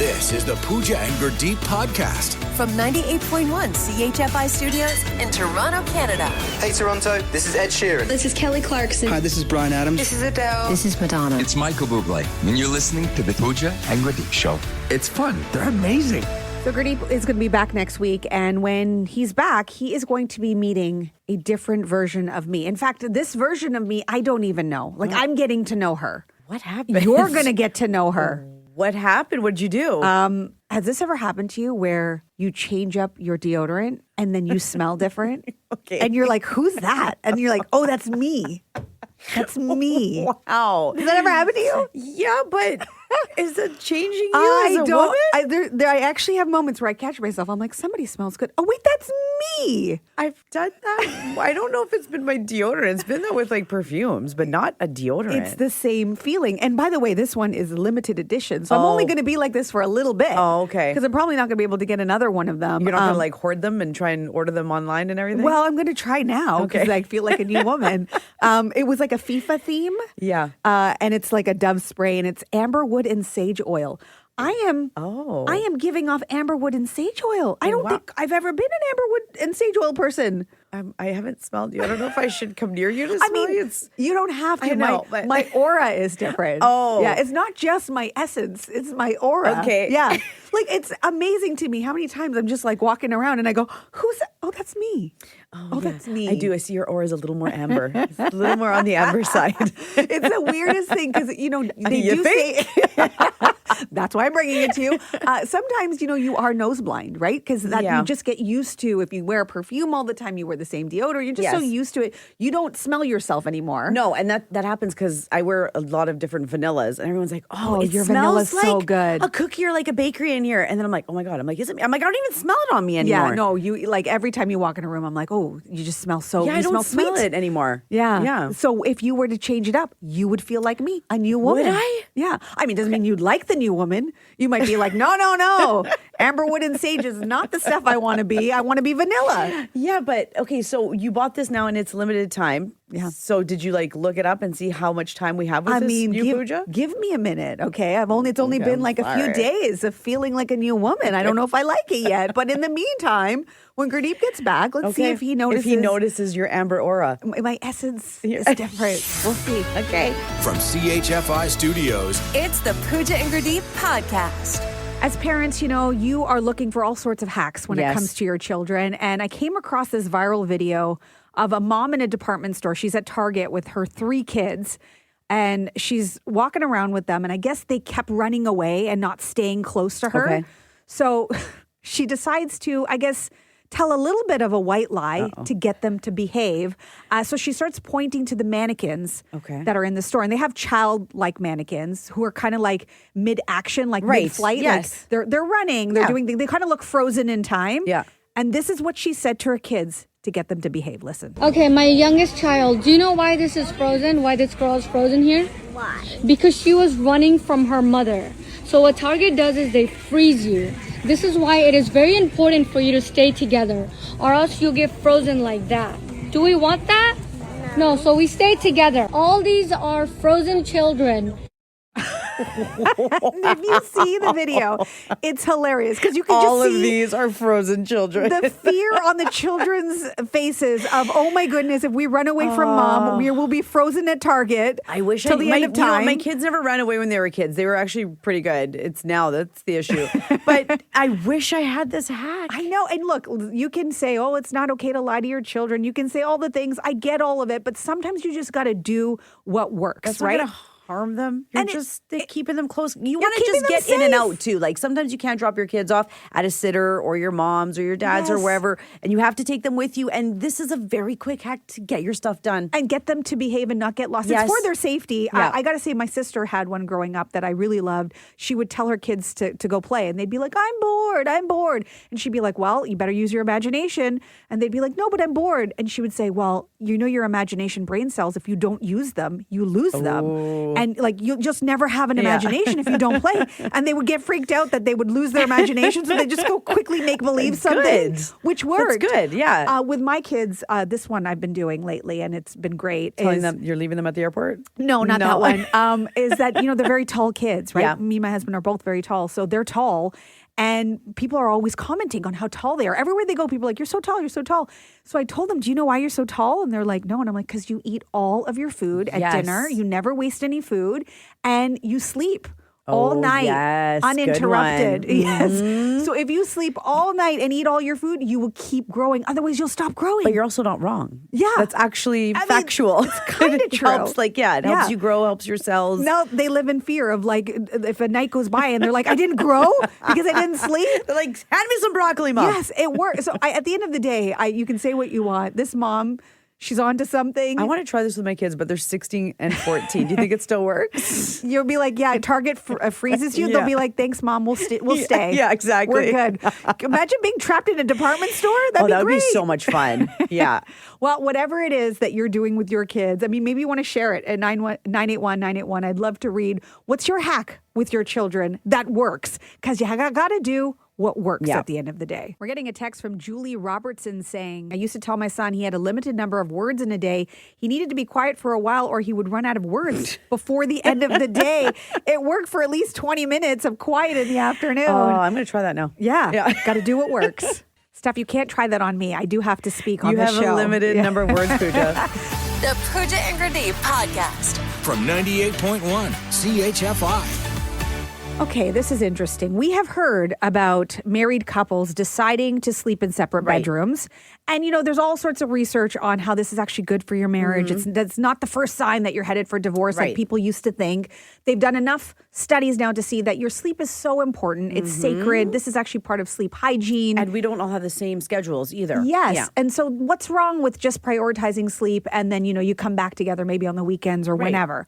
This is the Pooja and Gurdeep podcast. From 98.1 CHFI Studios in Toronto, Canada. Hey Toronto, this is Ed Sheeran. This is Kelly Clarkson. Hi, this is Bryan Adams. This is Adele. This is Madonna. It's Michael Bublé, and you're listening to the Pooja and Gurdeep Show. It's fun. They're amazing. So Gurdeep is going to be back next week, and when he's back, he is going to be meeting a different version of me. In fact, this version of me, I don't even know. Like, I'm getting to know her. What happened? You're going to get to know her. What happened? What'd you do? Has this ever happened to you where you change up your deodorant and then you smell different? Okay. And you're like, who's that? And you're like, oh, that's me. That's me. Wow. Does that ever happen to you? Yeah, but is it changing you as a woman? I actually have moments where I catch myself. I'm like, somebody smells good. Oh, wait, that's me. I've done that. I don't know if it's been my deodorant. It's been that with like perfumes, but not a deodorant. It's the same feeling. And by the way, this one is limited edition. So I'm only going to be like this for a little bit. Oh, okay. Because I'm probably not going to be able to get another one of them. You're not going to like hoard them and try and order them online and everything? Well, I'm going to try now because I feel like a new woman. It was like a FIFA theme. Yeah. And it's like a Dove spray and it's amberwood and sage oil. I am giving off amberwood and sage oil. I don't think I've ever been an amberwood and sage oil person. I haven't smelled you. I don't know if I should come near you to smell you. You don't have to. I know, my aura is different. Oh. Yeah, it's not just my essence. It's my aura. Okay. Yeah. Like, it's amazing to me how many times I'm just like walking around and I go, who's that? Oh, that's me. Oh, yeah. that's me. I do. I see your aura is a little more amber. It's a little more on the amber side. It's the weirdest thing because, they You do think? say... That's why I'm bringing it to you. Sometimes, you are nose blind, right? Because you just get used to, if you wear perfume all the time, you wear the same deodorant. You're just so used to it. You don't smell yourself anymore. No, and that happens because I wear a lot of different vanillas, and everyone's like, "Oh, it your smells vanilla's like so good. a cookie or like a bakery in here." And then I'm like, "Oh my god!" I'm like, "Is it?" I'm like, "I don't even smell it on me anymore." Yeah, no, you like every time you walk in a room, I'm like, "Oh, you just smell so." Yeah, you I don't smell sweet. it anymor. Yeah. So if you were to change it up, you would feel like me, a new woman. Would I? Yeah. I mean, doesn't mean you'd like the new woman. You might be like, no. Amberwood and sage is not the stuff I want to be. I want to be vanilla. Yeah, but okay, so you bought this now and it's limited time. Yeah. So did you like look it up and see how much time we have with this new Pooja? Give me a minute, okay? It's only been like a few days of feeling like a new woman. I don't know if I like it yet, but in the meantime, when Gurdeep gets back, let's see if he notices. If he notices your amber aura. My essence is different. We'll see. Okay. From CHFI Studios, It's the Pooja and Gurdeep podcast. As parents, you are looking for all sorts of hacks when it comes to your children. And I came across this viral video of a mom in a department store. She's at Target with her 3 kids. And she's walking around with them. And I guess they kept running away and not staying close to her. Okay. So she decides to, tell a little bit of a white lie to get them to behave. So she starts pointing to the mannequins that are in the store. And they have childlike mannequins who are kind of like mid-action, like mid-flight. Yes. Like they're running, they're doing things. They kind of look frozen in time. Yeah. And this is what she said to her kids to get them to behave. Listen. Okay, my youngest child, do you know why this is frozen? Why this girl is frozen here? Why? Because she was running from her mother. So what Target does is they freeze you. This is why it is very important for you to stay together, or else you'll get frozen like that. Do we want that? No, so we stay together. All these are frozen children. If you see the video, it's hilarious because you can all just see of these are frozen children. The fear on the children's faces of, oh my goodness, if we run away from mom, we will be frozen at Target. I wish till the end of time. My kids never ran away when they were kids. They were actually pretty good. It's now that's the issue. But I wish I had this hack. I know. And look, you can say, oh, it's not okay to lie to your children. You can say all the things. I get all of it. But sometimes you just got to do what works, that's right? Harm them. You're just keeping them close. You want to just get safe. in and out too. Like sometimes you can't drop your kids off at a sitter or your mom's or your dad's or wherever, and you have to take them with you. And this is a very quick hack to get your stuff done and get them to behave and not get lost. Yes. It's for their safety. Yeah. I got to say, my sister had one growing up that I really loved. She would tell her kids to go play, and they'd be like, I'm bored. And she'd be like, well, you better use your imagination. And they'd be like, no, but I'm bored. And she would say, well, your imagination brain cells, if you don't use them, you lose them. And like you'll just never have an imagination if you don't play. And they would get freaked out that they would lose their imagination, so they just go quickly make believe something, which worked. That's good, yeah. With my kids, this one I've been doing lately, and it's been great. Telling them you're leaving them at the airport? No, not that one. Is that, they're very tall kids, right? Yeah. Me and my husband are both very tall. So they're tall. And people are always commenting on how tall they are. Everywhere they go, people are like, you're so tall, you're so tall. So I told them, do you know why you're so tall? And they're like, no. And I'm like, because you eat all of your food at dinner. You never waste any food. And you sleep all night, yes, uninterrupted. good one. Yes. So if you sleep all night and eat all your food, you will keep growing. Otherwise, you'll stop growing. But you're also not wrong. Yeah. That's actually factual. It's kind of true. Helps, it helps you grow, helps your cells. Now they live in fear of if a night goes by and they're like, I didn't grow because I didn't sleep. They're like, hand me some broccoli, Mom. Yes, it works. So at the end of the day, you can say what you want. This mom, she's on to something. I want to try this with my kids, but they're 16 and 14. Do you think it still works? You'll be like, yeah, Target freezes you. Yeah. They'll be like, thanks, Mom. We'll stay. Yeah, exactly. We're good. Imagine being trapped in a department store. That'd be that would great. be so much fun. Yeah. Well, whatever it is that you're doing with your kids, maybe you want to share it at 981-981. I'd love to read. What's your hack with your children that works? Because you got to do what works at the end of the day. We're getting a text from Julie Robertson saying, I used to tell my son he had a limited number of words in a day. He needed to be quiet for a while or he would run out of words before the end of the day. It worked for at least 20 minutes of quiet in the afternoon. Oh, I'm going to try that now. Yeah. Got to do what works. Steph, you can't try that on me. I do have to speak on this show. You have a limited number of words, Pooja. The Pooja and Grenade Podcast. From 98.1 CHFI. Okay, this is interesting. We have heard about married couples deciding to sleep in separate bedrooms. And, there's all sorts of research on how this is actually good for your marriage. That's not the first sign that you're headed for divorce like people used to think. They've done enough studies now to see that your sleep is so important. It's sacred. This is actually part of sleep hygiene. And we don't all have the same schedules either. Yes. Yeah. And so what's wrong with just prioritizing sleep and then, you come back together maybe on the weekends or whenever?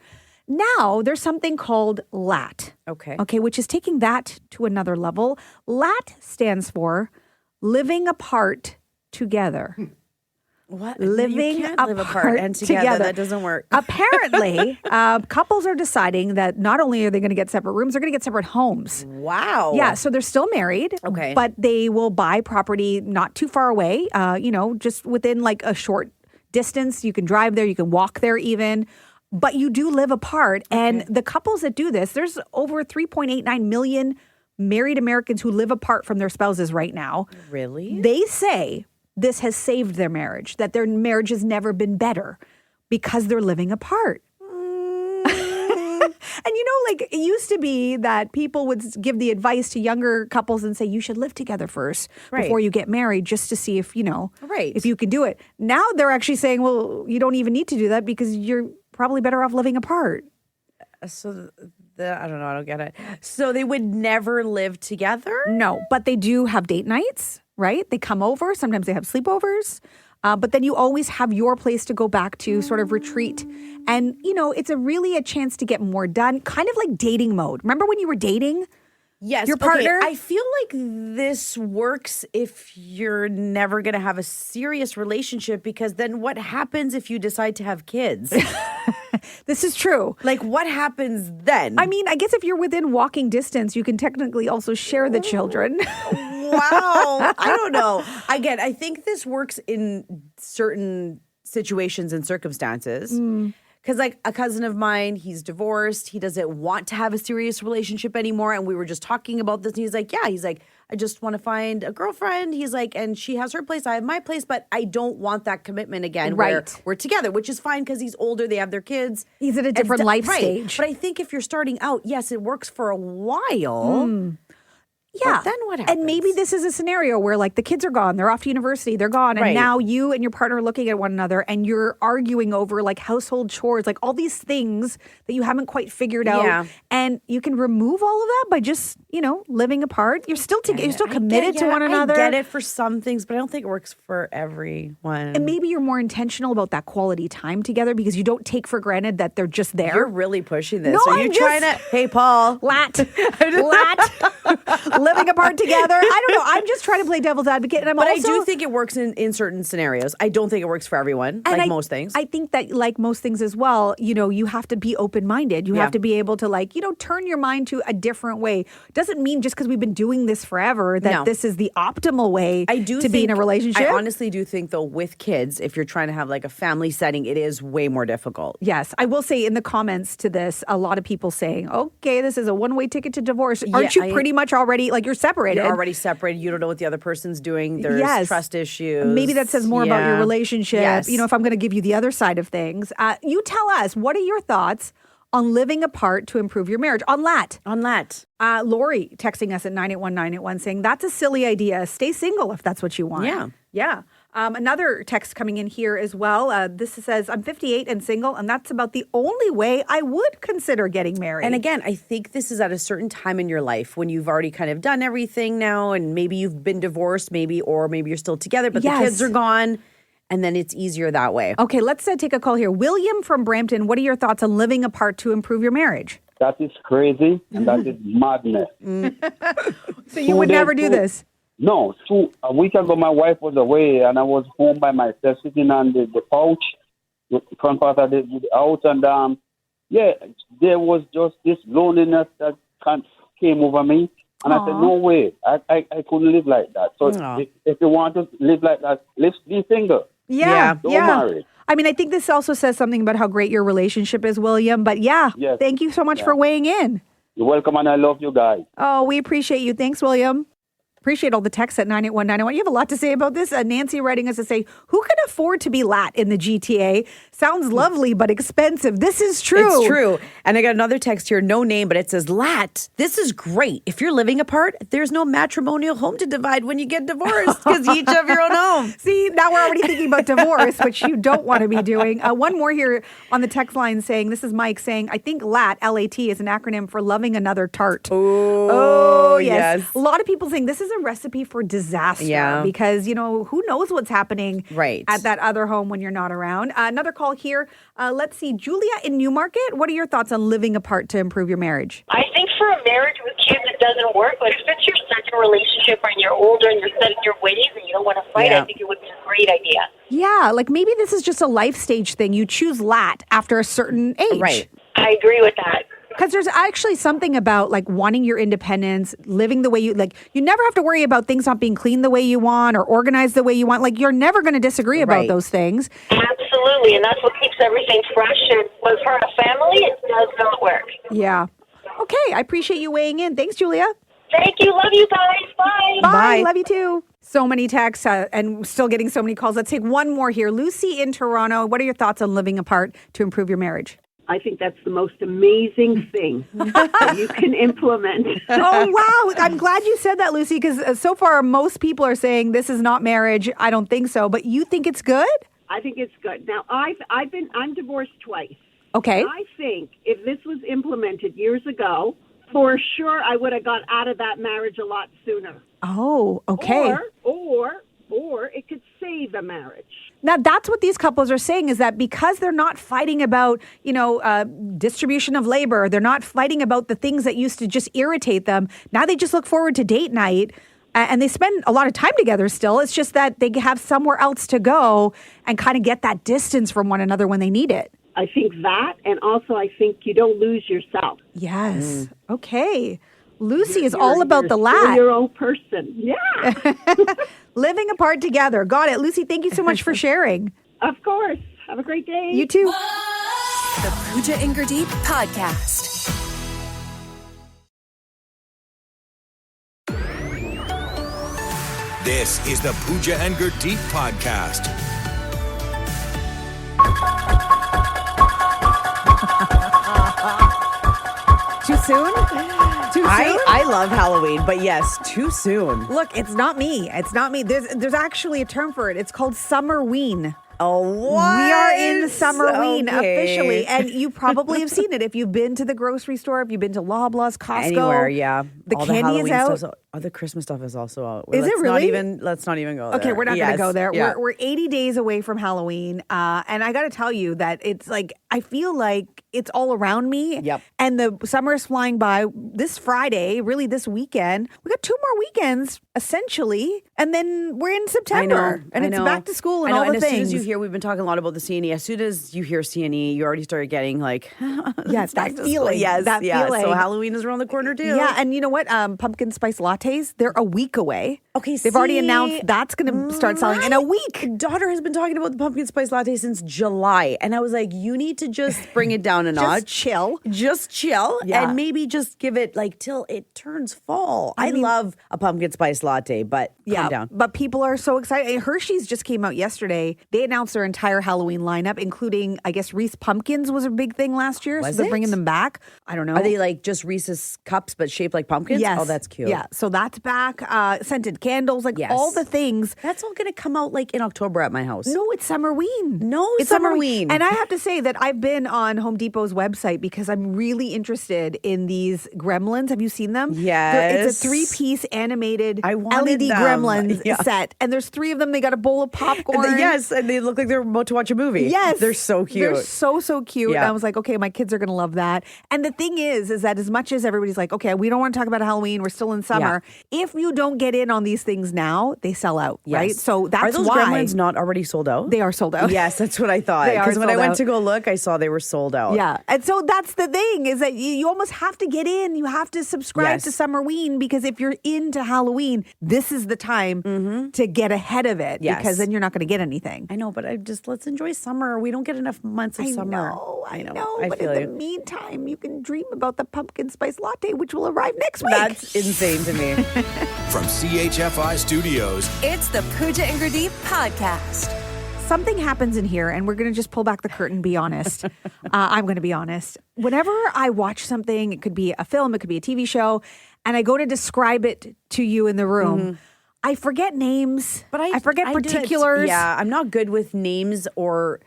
Now, there's something called LAT. Okay, which is taking that to another level. LAT stands for living apart together. What? Living you can't live apart and together. That doesn't work. Apparently, couples are deciding that not only are they going to get separate rooms, they're going to get separate homes. Wow. Yeah, so they're still married. Okay. But they will buy property not too far away, just within like a short distance. You can drive there, you can walk there even. But you do live apart. And the couples that do this, there's over 3.89 million married Americans who live apart from their spouses right now. Really? They say this has saved their marriage, that their marriage has never been better because they're living apart. And it used to be that people would give the advice to younger couples and say, you should live together first before you get married, just to see if, if you can do it. Now they're actually saying, well, you don't even need to do that because you're probably better off living apart. So I don't know. I don't get it. So they would never live together? No, but they do have date nights, right? They come over. Sometimes they have sleepovers. But then you always have your place to go back to, sort of retreat. And, it's really a chance to get more done, kind of like dating mode. Remember when you were dating? Yes. Your partner? Okay. I feel like this works if you're never going to have a serious relationship, because then what happens if you decide to have kids? This is true. Like, what happens then? I mean, I guess if you're within walking distance, you can technically also share the children. Wow. I don't know. Again, I think this works in certain situations and circumstances. Because like a cousin of mine, he's divorced. He doesn't want to have a serious relationship anymore. And we were just talking about this. And he's like, I just want to find a girlfriend. He's like, and she has her place. I have my place. But I don't want that commitment again. Right. Where we're together, which is fine because he's older. They have their kids. He's at a different life right. stage. But I think if you're starting out, yes, it works for a while. Yeah. But then what happens? And maybe this is a scenario where like the kids are gone, they're off to university, they're gone. And now you and your partner are looking at one another and you're arguing over like household chores, like all these things that you haven't quite figured out. Yeah. And you can remove all of that by just, living apart. You're still you're still committed to one another. I get it for some things, but I don't think it works for everyone. And maybe you're more intentional about that quality time together because you don't take for granted that they're just there. You're really pushing this. No, Are you trying to, hey, Paul. Lat. living apart together. I don't know. I'm just trying to play devil's advocate. And But also, I do think it works in certain scenarios. I don't think it works for everyone, and most things. I think that, like most things as well, you have to be open-minded. You have to be able to, turn your mind to a different way. Doesn't mean just because we've been doing this forever that this is the optimal way to be in a relationship. I honestly do think, though, with kids, if you're trying to have like a family setting, it is way more difficult. Yes. I will say in the comments to this, a lot of people saying, okay, this is a one-way ticket to divorce. Aren't you pretty much already, you're separated? You're already separated. You don't know what the other person's doing. There's trust issues. Maybe that says more about your relationship. Yes. If I'm going to give you the other side of things. You tell us, what are your thoughts on living apart to improve your marriage? On that. Lori texting us at 981-981 saying, that's a silly idea. Stay single if that's what you want. Yeah. Another text coming in here as well. This says, I'm 58 and single, and that's about the only way I would consider getting married. And again, I think this is at a certain time in your life when you've already kind of done everything now, and maybe you've been divorced, or maybe you're still together, but the kids are gone. And then it's easier that way. Okay, let's take a call here. William from Brampton, what are your thoughts on living apart to improve your marriage? That is crazy, and that is madness. So you would never do this? No. A week ago, my wife was away, and I was home by myself, sitting on the couch, the front part of the house, and there was just this loneliness that came over me. And I said, no way, I couldn't live like that. So if you want to live like that, let's be single. Don't marry. I mean, I think this also says something about how great your relationship is, William. But thank you so much for weighing in. You're welcome, and I love you guys. Oh, we appreciate you. Thanks, William. Appreciate all the texts at 981-981. You have a lot to say about this. Nancy writing us to say, who can afford to be lat in the GTA? Sounds lovely, but expensive. This is true. It's true. And I got another text here, no name, but it says, lat, this is great. If you're living apart, there's no matrimonial home to divide when you get divorced because you each have your own home. See, now we're already thinking about divorce, which you don't want to be doing. One more here on the text line saying, this is Mike saying, I think LAT, L-A-T, is an acronym for loving another tart. Oh, yes. A lot of people saying this is a recipe for disaster because, who knows what's happening at that other home when you're not around. Another call here. Let's see. Julia in Newmarket, what are your thoughts on living apart to improve your marriage? I think for a marriage with kids, it doesn't work. But if it's your second relationship and you're older and you're set in your ways and you don't want to fight, I think it would be a great idea. Yeah, maybe this is just a life stage thing. You choose lat after a certain age. Right. I agree with that. Because there's actually something about wanting your independence, living the way you you never have to worry about things not being clean the way you want or organized the way you want. You're never going to disagree about those things. Absolutely. And that's what keeps everything fresh. And for a family, it does not work. Yeah. Okay. I appreciate you weighing in. Thanks, Julia. Thank you. Love you guys. Bye. Bye. Love you too. So many texts and still getting so many calls. Let's take one more here. Lucy in Toronto. What are your thoughts on living apart to improve your marriage? I think that's the most amazing thing that you can implement. Oh, wow. I'm glad you said that, Lucy, because so far most people are saying this is not marriage. I don't think so. But you think it's good? I think it's good. Now, I'm divorced twice. Okay. I think if this was implemented years ago, for sure I would have got out of that marriage a lot sooner. Oh, okay. Or it could save a marriage. Now, that's what these couples are saying is that because they're not fighting about, distribution of labor, they're not fighting about the things that used to just irritate them. Now they just look forward to date night and they spend a lot of time together still. It's just that they have somewhere else to go and kind of get that distance from one another when they need it. I think that, and also I think you don't lose yourself. Yes. Okay. Lucy is all about the lat. You're your own person. Yeah. Living apart together. Got it. Lucy, thank you so much for sharing. Of course. Have a great day. You too. The Pooja and Gurdeep Podcast. This is the Pooja and Gurdeep Podcast. Too soon? Too soon? I love Halloween, but yes, too soon. Look, it's not me. It's not me. There's actually a term for it. It's called Summerween. Oh, what? We are in Summerween officially. And you probably have seen it if you've been to the grocery store, if you've been to Loblaws, Costco. Anywhere, yeah. The all candy the is out. Stuff, the Christmas stuff is also out. Is it really? Let's not even go there. Okay, we're not going to go there. Yeah. We're 80 days away from Halloween. And I got to tell you that it's I feel like it's all around me. Yep. And the summer is flying by. This Friday, really this weekend, we got 2 more weekends essentially, and then we're in September. And it's back to school and all the as things. soon as you hear, we've been talking a lot about the CNE. As soon as you hear CNE, you already started getting like, yes, that feeling. Yes, that feeling. So Halloween is around the corner too. Yeah, and you know what? Pumpkin spice lattes, they're a week away. Okay, they've already announced that's going to start selling in a week. My daughter has been talking about the pumpkin spice latte since July, and I was like, you need to just bring it down a notch. Just chill, and maybe just give it like till it turns fall. I love a pumpkin spice latte, but calm down. But people are so excited. Hershey's just came out yesterday. They announced their entire Halloween lineup, including, I guess, Reese Pumpkins was a big thing last year. So they're bringing them back. I don't know. Are they like just Reese's cups but shaped like pumpkins? Yes. Oh, that's cute. Yeah. So that's back. Scented candles, like all the things. That's all going to come out like in October at my house. No, it's Summerween. It's Summerween. And I have to say that I've been on Home Depot's website because I'm really interested in these gremlins. Have you seen them? Yes. It's a 3-piece animated wanted LED them. gremlins set. And there's 3 of them. They got a bowl of popcorn. Yes, and they look like they're about to watch a movie. Yes. They're so cute. They're so cute. Yeah. And I was like, okay, my kids are going to love that. And the thing is that as much as everybody's like, okay, we don't want to talk about Halloween, we're still in summer. If you don't get in on these things now, they sell out, right? So that's Are those why. gremlins not already sold out? They are sold out. Yes, that's what I thought. They are Because when I sold went out. to go look, I saw they were sold out. Yeah. And so that's the thing is that you almost have to get in. You have to subscribe to Summerween because if you're into Halloween, this is the time to get ahead of it because then you're not going to get anything. I know, but let's enjoy summer. We don't get enough months of summer. I know. But feel in you. the meantime, you can dream about the pumpkin spice latte, which will arrive next week. That's insane to me. From CHFI Studios, It's the Pooja and Gurdeep podcast. Something happens in here, and we're going to just pull back the curtain, be honest. I'm going to be honest. Whenever I watch something, it could be a film, it could be a TV show, and I go to describe it to you in the room, I forget names, but I forget particulars. Yeah, I'm not good with names or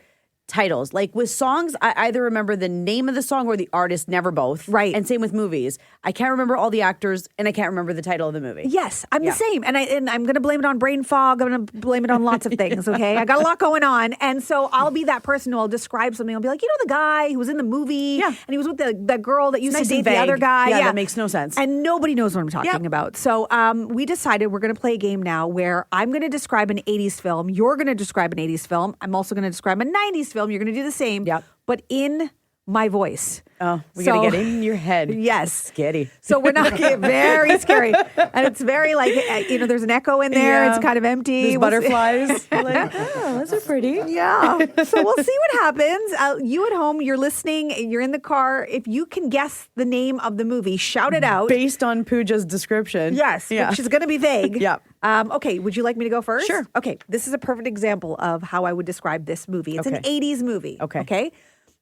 titles. Like with songs, I either remember the name of the song or the artist, never both. Right. And same with movies. I can't remember all the actors and I can't remember the title of the movie. Yes, I'm the same. And I'm going to blame it on brain fog. I'm going to blame it on lots of things, okay? I got a lot going on. And so I'll be that person who will describe something. I'll be like, you know the guy who was in the movie? Yeah. And he was with the girl that used to date the other guy? Yeah, that makes no sense. And nobody knows what I'm talking about. So we decided we're going to play a game now where I'm going to describe an 80s film. You're going to describe an 80s film. I'm also going to describe a 90s film. You're going to do the same. Yep. But in my voice. Oh, we got to get in your head. Yes. Scary. So we're not very scary. And it's very like, there's an echo in there. Yeah. It's kind of empty. There's butterflies. Like, oh, those are pretty. Yeah. So we'll see what happens. You at home, you're listening, you're in the car. If you can guess the name of the movie, shout it out. Based on Pooja's description. Yes. Yeah. Which is going to be vague. Yeah. Okay. Would you like me to go first? Sure. Okay. This is a perfect example of how I would describe this movie. It's an 80s movie. Okay.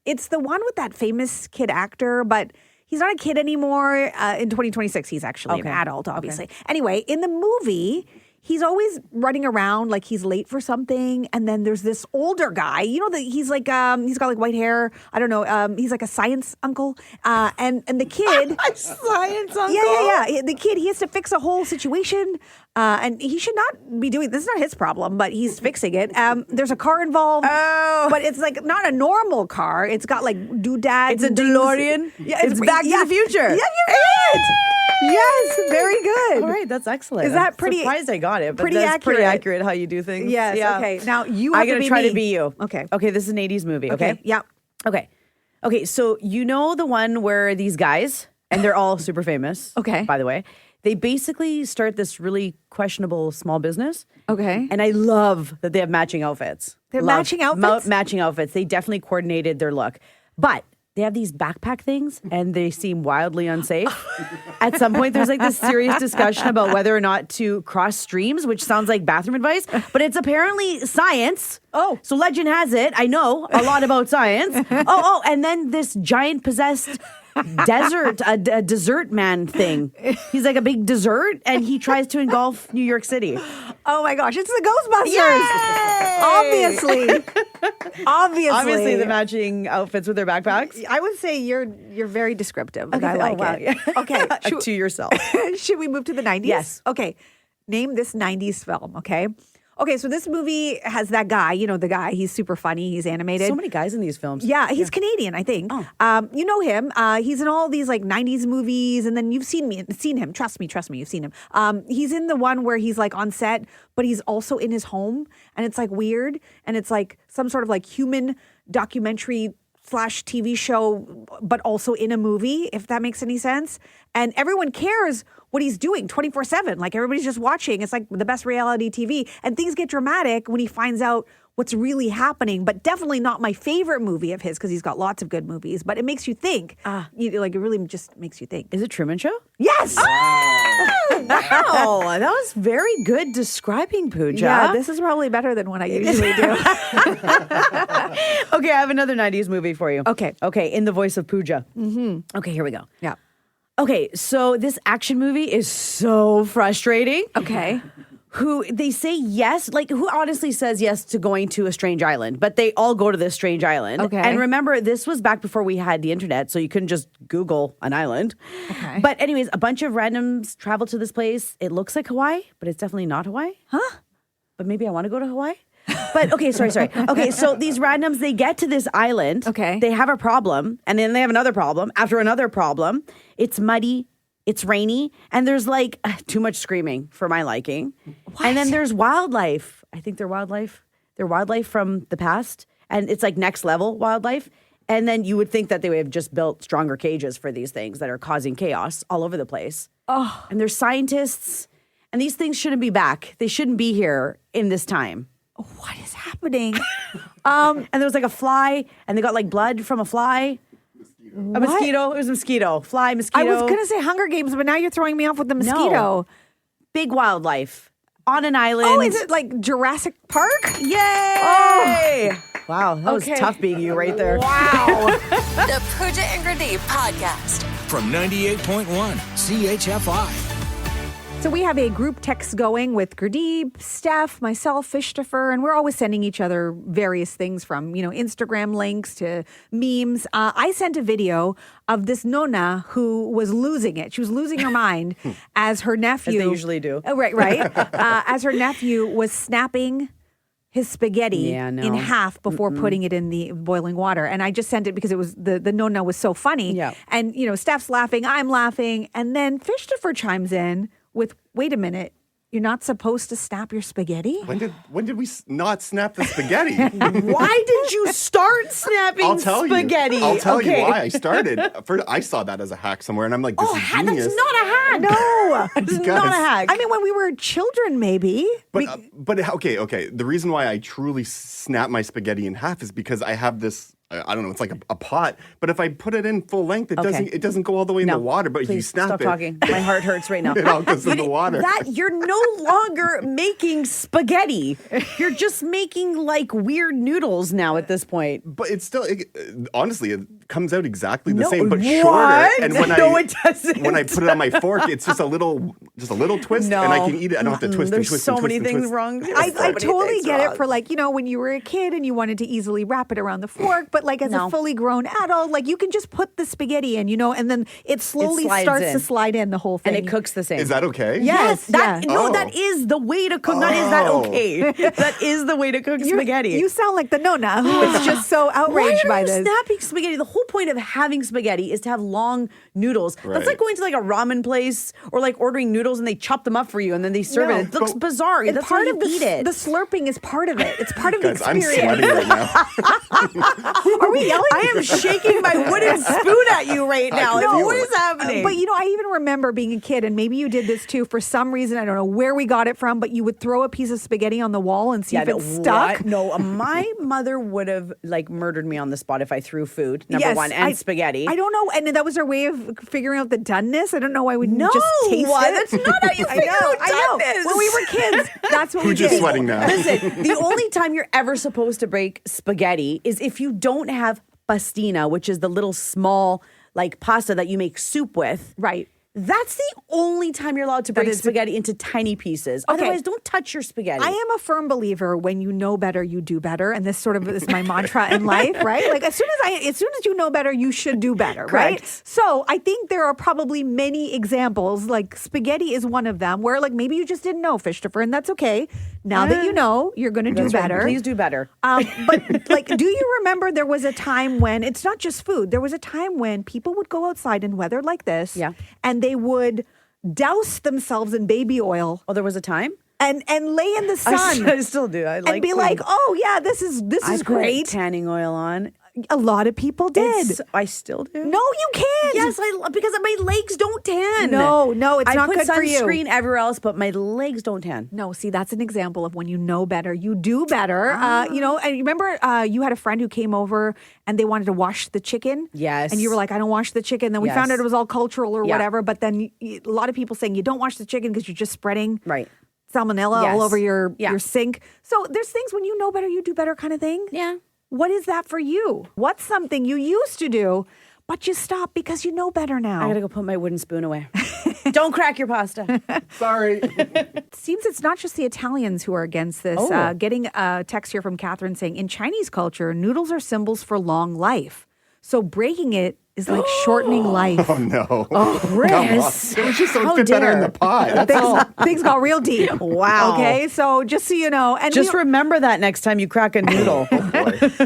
It's the one with that famous kid actor, but he's not a kid anymore. In 2026, he's actually an adult, obviously. Anyway, in the movie, he's always running around like he's late for something. And then there's this older guy, he's like, he's got like white hair. I don't know. He's like a science uncle. And the kid. Science uncle? Yeah. The kid, he has to fix a whole situation. And he should not be doing this. Is not his problem, but he's fixing it. There's a car involved. Oh. But it's like not a normal car. It's got like doodads. It's a DeLorean? Yeah, It's Back to the Future. Yeah, you're right. Yes, very good. All right, that's excellent. Is that I'm pretty? surprised I got it, but pretty that's accurate. pretty accurate how you do things. Yes. Yeah. Okay. Now you have I'm gonna to try me. to be you. Okay. Okay. This is an 80s movie. Okay. Yeah. Okay. So you know the one where these guys, and they're all super famous. Okay. By the way, they basically start this really questionable small business. Okay. And I love that they have matching outfits. They're matching outfits? Matching outfits. They definitely coordinated their look. But they have these backpack things and they seem wildly unsafe. At some point, there's like this serious discussion about whether or not to cross streams, which sounds like bathroom advice, but it's apparently science. Oh. So legend has it, I know a lot about science. And then this giant possessed a dessert man thing. He's like a big dessert and he tries to engulf New York City. Oh my gosh, it's the Ghostbusters. Yay! Obviously. The matching outfits with their backpacks. I would say you're very descriptive. And I like it. Okay. To yourself. Should we move to the 90s? Yes. Okay. Name this 90s film, okay? Okay, so this movie has that guy, the guy, he's super funny, he's animated. So many guys in these films. Yeah, he's Canadian, I think. Oh. You know him. He's in all these like 90s movies, and then you've seen him. Trust me, you've seen him. He's in the one where he's like on set, but he's also in his home, and it's like weird, and it's like some sort of like human documentary / TV show, but also in a movie, if that makes any sense. And everyone cares what he's doing 24/7. Like everybody's just watching. It's like the best reality TV. And things get dramatic when he finds out what's really happening, but definitely not my favorite movie of his because he's got lots of good movies, but it makes you think. It really just makes you think. Is it Truman Show? Yes! Wow, that was very good describing Pooja. Yeah, this is probably better than what I usually do. Okay, I have another 90s movie for you. Okay, in the voice of Pooja. Mm-hmm. Okay, here we go. Yeah. Okay, so this action movie is so frustrating. Okay. Who they say yes, like who honestly says yes to going to a strange island, but they all go to this strange island. Okay. And remember, this was back before we had the internet, so you couldn't just Google an island. Okay. But anyways, a bunch of randoms travel to this place. It looks like Hawaii, but it's definitely not Hawaii. Huh? But maybe I want to go to Hawaii. But okay, sorry. Okay, so these randoms, they get to this island. Okay. They have a problem, and then they have another problem after another problem. It's muddy. It's rainy, and there's like too much screaming for my liking. What? And then there's wildlife. I think they're wildlife. They're wildlife from the past, and it's like next level wildlife. And then you would think that they would have just built stronger cages for these things that are causing chaos all over the place. Oh. And there's scientists, and these things shouldn't be back. They shouldn't be here in this time. What is happening? And there was like a fly, and they got like blood from a fly. A mosquito. It was a mosquito. Fly, mosquito. I was going to say Hunger Games, but now you're throwing me off with the mosquito. No. Big wildlife on an island. Oh, is it like Jurassic Park? Yay! Oh. Wow, that was tough being you right there. Wow. The Pooja and Grenade Podcast. From 98.1 CHFI. So we have a group text going with Gurdeep, Steph, myself, Fishtopher, and we're always sending each other various things from, Instagram links to memes. I sent a video of this Nona who was losing it. She was losing her mind as her nephew. As they usually do. Right. As her nephew was snapping his spaghetti in half before putting it in the boiling water. And I just sent it because it was the Nona was so funny. Yeah. And, Steph's laughing, I'm laughing. And then Fishtopher chimes in with, wait a minute, you're not supposed to snap your spaghetti? When did we not snap the spaghetti? Why did you start snapping spaghetti? I'll tell you why I started. First, I saw that as a hack somewhere, and I'm like, this is genius. That's not a hack. No, it's not a hack. I mean, when we were children, maybe. But okay. The reason why I truly snap my spaghetti in half is because I have this. I don't know. It's like a pot, but if I put it in full length, it doesn't go all the way in the water. But if you snap stop it, talking. My heart hurts right now. It all goes in the water. You're no longer making spaghetti. You're just making like weird noodles now at this point. But it's still, honestly, it comes out exactly the same, but shorter. And when it doesn't. When I put it on my fork, it's just a little twist, and I can eat it. I don't have to twist and twist and twist. There's so many things wrong. I totally get it for like, when you were a kid and you wanted to easily wrap it around the fork, but like as a fully grown adult, like you can just put the spaghetti in, and then it slowly starts to slide in the whole thing. And it cooks the same. Is that okay? Yes. That is the way to cook. Not is that okay. That is the way to cook spaghetti. You sound like the Nona who is just so outraged by this. Snapping spaghetti? The whole point of having spaghetti is to have long noodles. Right. That's like going to like a ramen place or like ordering noodles and they chop them up for you and then they serve it. It looks bizarre. And that's part how of you eat it. The slurping is part of it. It's part of the I'm experience. sweating right now. Are we yelling? I am shaking my wooden spoon at you right now. No, what is happening? But I even remember being a kid, and maybe you did this too. For some reason, I don't know where we got it from, but you would throw a piece of spaghetti on the wall and see if it stuck. What? No, my mother would have like murdered me on the spot if I threw food. Number one, and spaghetti. I don't know, and that was our way of figuring out the doneness. I don't know why we didn't just taste it. That's not how you figure out doneness. When we were kids, that's what we did. Pooja's sweating now. Listen, the only time you're ever supposed to break spaghetti is if you don't have pastina, which is the little small like pasta that you make soup with. Right. That's the only time you're allowed to break spaghetti into tiny pieces. Okay. Otherwise, don't touch your spaghetti. I am a firm believer when you know better, you do better. And this sort of is my mantra in life, right? Like as soon as you know better, you should do better, right? So I think there are probably many examples, like spaghetti is one of them, where like maybe you just didn't know, Fishtopher, and that's okay. Now that you know, you're going to do better. Please do better. But like, do you remember there was a time when it's not just food? There was a time when people would go outside in weather like this, and they would douse themselves in baby oil. Oh, there was a time? And lay in the sun. I still do. And be like, oh yeah, this is great. Put tanning oil on. A lot of people did. I still do. No, you can't. Yes, because my legs don't tan. No, it's not good for you. I put sunscreen everywhere else, but my legs don't tan. No, see, that's an example of when you know better, you do better. And you remember you had a friend who came over and they wanted to wash the chicken? Yes. And you were like, I don't wash the chicken. Then we found out it was all cultural or whatever. But then a lot of people saying you don't wash the chicken because you're just spreading salmonella all over your sink. So there's things when you know better, you do better kind of thing. Yeah. What is that for you? What's something you used to do, but you stopped because you know better now? I gotta go put my wooden spoon away. Don't crack your pasta. Sorry. It seems it's not just the Italians who are against this. Getting a text here from Catherine saying, in Chinese culture, noodles are symbols for long life. So breaking it is like shortening life. Oh, no. Oh, Chris. It was just so it fit better in the pot. That's all. Things got real deep. Wow. Okay, so just so you know. And just remember that next time you crack a noodle.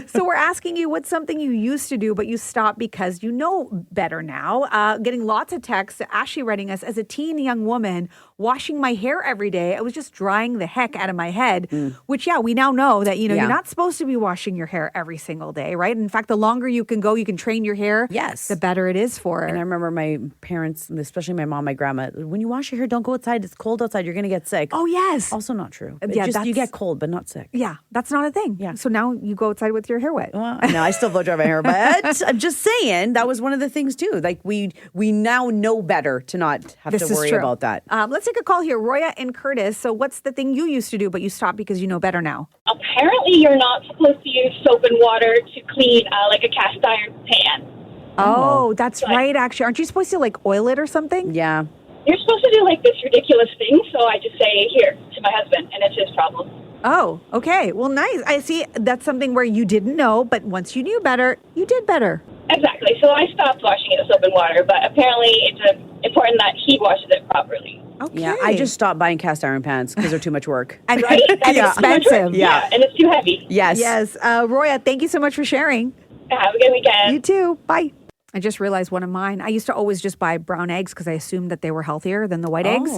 So we're asking you what's something you used to do, but you stopped because you know better now. Getting lots of texts. Ashley writing us, as a teen young woman, washing my hair every day, I was just drying the heck out of my head, which, we now know that, you're not supposed to be washing your hair every single day, right? In fact, the longer you can go, you can train your hair. Yes. The better it is for it. And I remember my parents, especially my mom, my grandma, when you wash your hair, don't go outside. It's cold outside. You're going to get sick. Oh, yes. Also not true. Yeah, you get cold, but not sick. Yeah, that's not a thing. Yeah. So now you go outside with your hair wet. Well, no, I still blow dry my hair, but I'm just saying that was one of the things too. Like we now know better to not have to worry about that. Let's take a call here. Roya and Curtis. So what's the thing you used to do, but you stopped because you know better now? Apparently, you're not supposed to use soap and water to clean like a cast iron pan. Oh, that's right, actually. Aren't you supposed to like oil it or something? Yeah. You're supposed to do like this ridiculous thing, so I just say here to my husband, and it's his problem. Oh, okay. Well, nice. I see. That's something where you didn't know, but once you knew better, you did better. Exactly. So I stopped washing it with soap and water, but apparently it's important that he washes it properly. Okay. Yeah, I just stopped buying cast iron pans because they're too much work. And expensive. Yeah, and it's too heavy. Yes. Yes. Roya, thank you so much for sharing. Have a good weekend. You too. Bye. I just realized one of mine. I used to always just buy brown eggs because I assumed that they were healthier than the white eggs.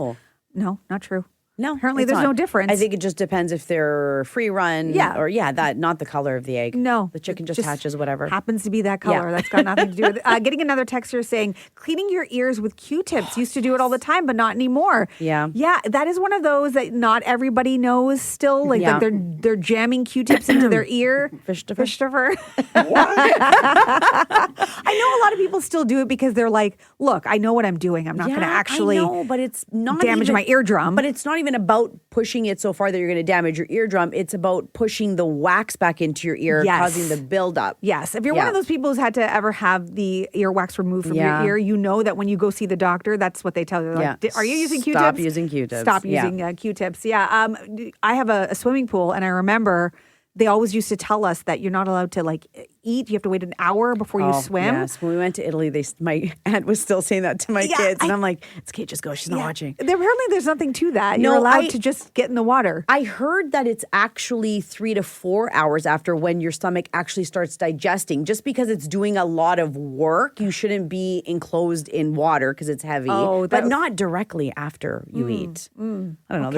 No, not true. No, apparently there's no difference. I think it just depends if they're free run or not the color of the egg. No. The chicken just hatches whatever. Happens to be that color. That's got nothing to do with it. Getting another text here saying, cleaning your ears with Q-tips. Used to do it all the time, but not anymore. Yeah. Yeah, that is one of those that not everybody knows still. Like they're jamming Q-tips into their ear. Fishtopher. I know a lot of people still do it because they're like, look, I know what I'm doing. I'm not going to actually but it's not damage my eardrum. But it's not even about pushing it so far that you're going to damage your eardrum. It's about pushing the wax back into your ear, causing the buildup. Yes. If you're one of those people who's had to ever have the earwax removed from your ear, you know that when you go see the doctor, that's what they tell you. They're like, are you using Q-tips? Stop using Q-tips. Stop using Q-tips. Yeah. I have a swimming pool, and I remember they always used to tell us that you're not allowed to like eat. You have to wait an hour before you swim. Yes. When we went to Italy, my aunt was still saying that to my kids. And I'm like, it's okay, just go. She's not watching. Apparently there's nothing to that. You're allowed to just get in the water. I heard that it's actually 3 to 4 hours after when your stomach actually starts digesting. Just because it's doing a lot of work, you shouldn't be enclosed in water because it's heavy. But not directly after you eat. I don't know.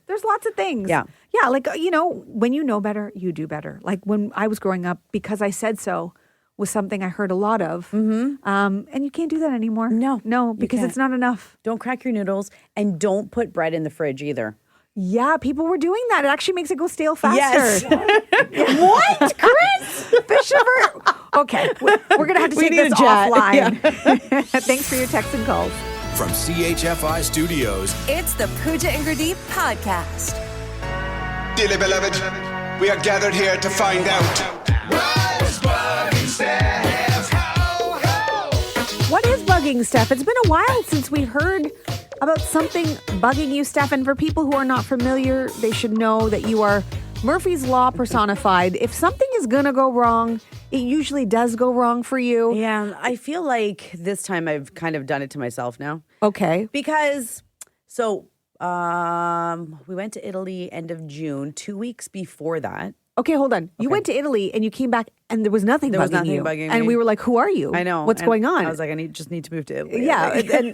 There's lots of things. Yeah. Yeah, like, when you know better, you do better. Like when I was growing up, because I said so was something I heard a lot of. And you can't do that anymore. No, because it's not enough. Don't crack your noodles and don't put bread in the fridge either. Yeah, people were doing that. It actually makes it go stale faster. Yes. What, Chris? Fishtopher? Okay, we're going to have to take this offline. Yeah. Thanks for your texts and calls. From CHFI Studios, It's the Pooja and Gurdeep podcast. Dearly beloved, we are gathered here to find out. What is bugging, Steph? It's been a while since we heard about something bugging you, Steph. And for people who are not familiar, they should know that you are Murphy's Law personified. If something is going to go wrong, it usually does go wrong for you. Yeah, I feel like this time I've kind of done it to myself now. Okay. Because, We went to Italy end of June. 2 weeks before that. Okay, hold on. You went to Italy and you came back and there was nothing bugging you. And we were like, who are you? I know. What's going on? I was like, I just need to move to Italy. Yeah.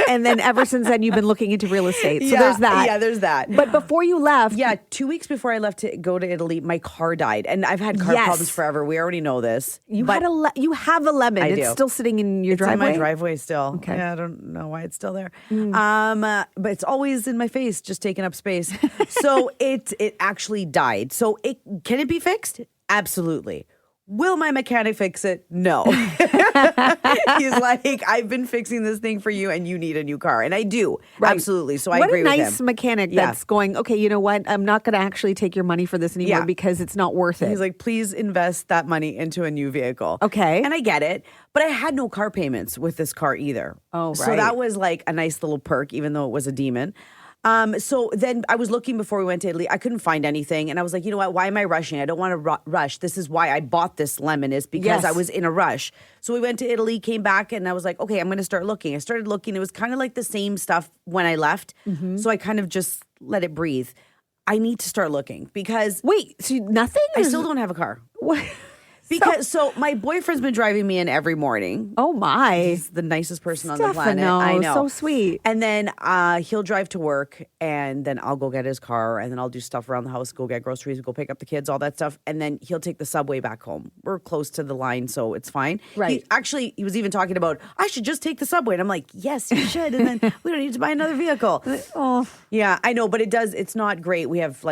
and then ever since then, you've been looking into real estate. So there's that. Yeah, there's that. But before you left. Yeah, 2 weeks before I left to go to Italy, my car died. And I've had car problems forever. We already know this. You have a lemon. It's still sitting in your driveway? It's in my driveway still. Okay. Yeah, I don't know why it's still there. But it's always in my face, just taking up space. So it actually died. So can it be fixed? Absolutely. Will my mechanic fix it? No. He's like, I've been fixing this thing for you and you need a new car. And I do. Right. Absolutely. So I agree with him. What a nice mechanic that's going, okay, you know what? I'm not going to actually take your money for this anymore because it's not worth it. He's like, please invest that money into a new vehicle. Okay. And I get it. But I had no car payments with this car either. Oh, right. So that was like a nice little perk, even though it was a demon. So then I was looking before we went to Italy. I couldn't find anything. And I was like, you know what? Why am I rushing? I don't want to rush. This is why I bought this lemon, is because I was in a rush. So we went to Italy, came back, and I was like, okay, I'm going to start looking. I started looking. It was kind of like the same stuff when I left. Mm-hmm. So I kind of just let it breathe. I need to start looking because... Wait, so nothing? I still don't have a car. What? Because so my boyfriend's been driving me in every morning. Oh my. He's the nicest person on the planet. I know. So sweet. And then he'll drive to work and then I'll go get his car and then I'll do stuff around the house, go get groceries, go pick up the kids, all that stuff. And then he'll take the subway back home. We're close to the line, so it's fine. Right. He was even talking about, I should just take the subway. And I'm like, yes, you should. And then we don't need to buy another vehicle. Oh. Yeah, I know, but it's not great. We have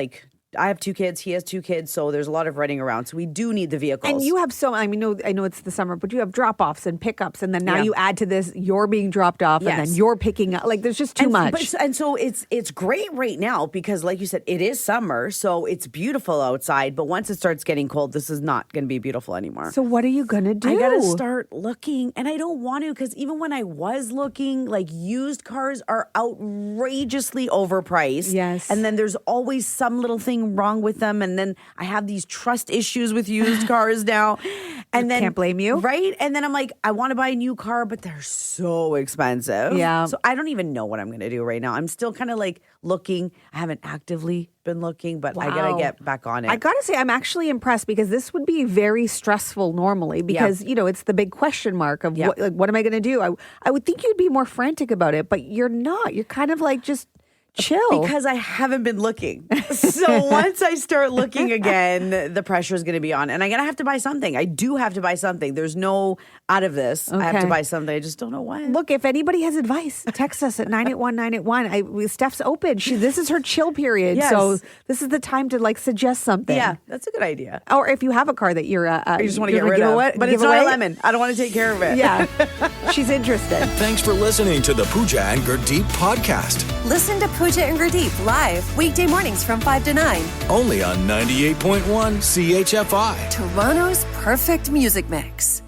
I have 2 kids. He has 2 kids. So there's a lot of running around. So we do need the vehicles. And you have I know it's the summer, but you have drop-offs and pickups. And then now you add to this, you're being dropped off and then you're picking up. Like there's just too much. And so it's great right now because like you said, it is summer. So it's beautiful outside. But once it starts getting cold, this is not going to be beautiful anymore. So what are you going to do? I got to start looking. And I don't want to because even when I was looking, like used cars are outrageously overpriced. Yes. And then there's always some little thing wrong with them, and then I have these trust issues with used cars now, and then can't blame you, right? And then I'm like, I want to buy a new car, but they're so expensive. Yeah. So I don't even know what I'm going to do right now. I'm still kind of like looking. I haven't actively been looking, but I gotta get back on it. I gotta say, I'm actually impressed because this would be very stressful normally because it's the big question mark of what am I going to do? I would think you'd be more frantic about it, but you're not. You're kind of like just chill. Because I haven't been looking. So once I start looking again, the pressure is going to be on. And I'm going to have to buy something. I do have to buy something. There's no out of this. Okay. I have to buy something. I just don't know what. Look, if anybody has advice, text us at 981-981. Steph's open. This is her chill period. Yes. So this is the time to suggest something. Yeah, that's a good idea. Or if you have a car that you're you just want to get rid of. But it's not a lemon. I don't want to take care of it. Yeah. She's interested. Thanks for listening to the Pooja and Gurdeep podcast. Listen to Pooja and Gurdeep live weekday mornings from 5 to 9. Only on 98.1 CHFI. Toronto's perfect music mix.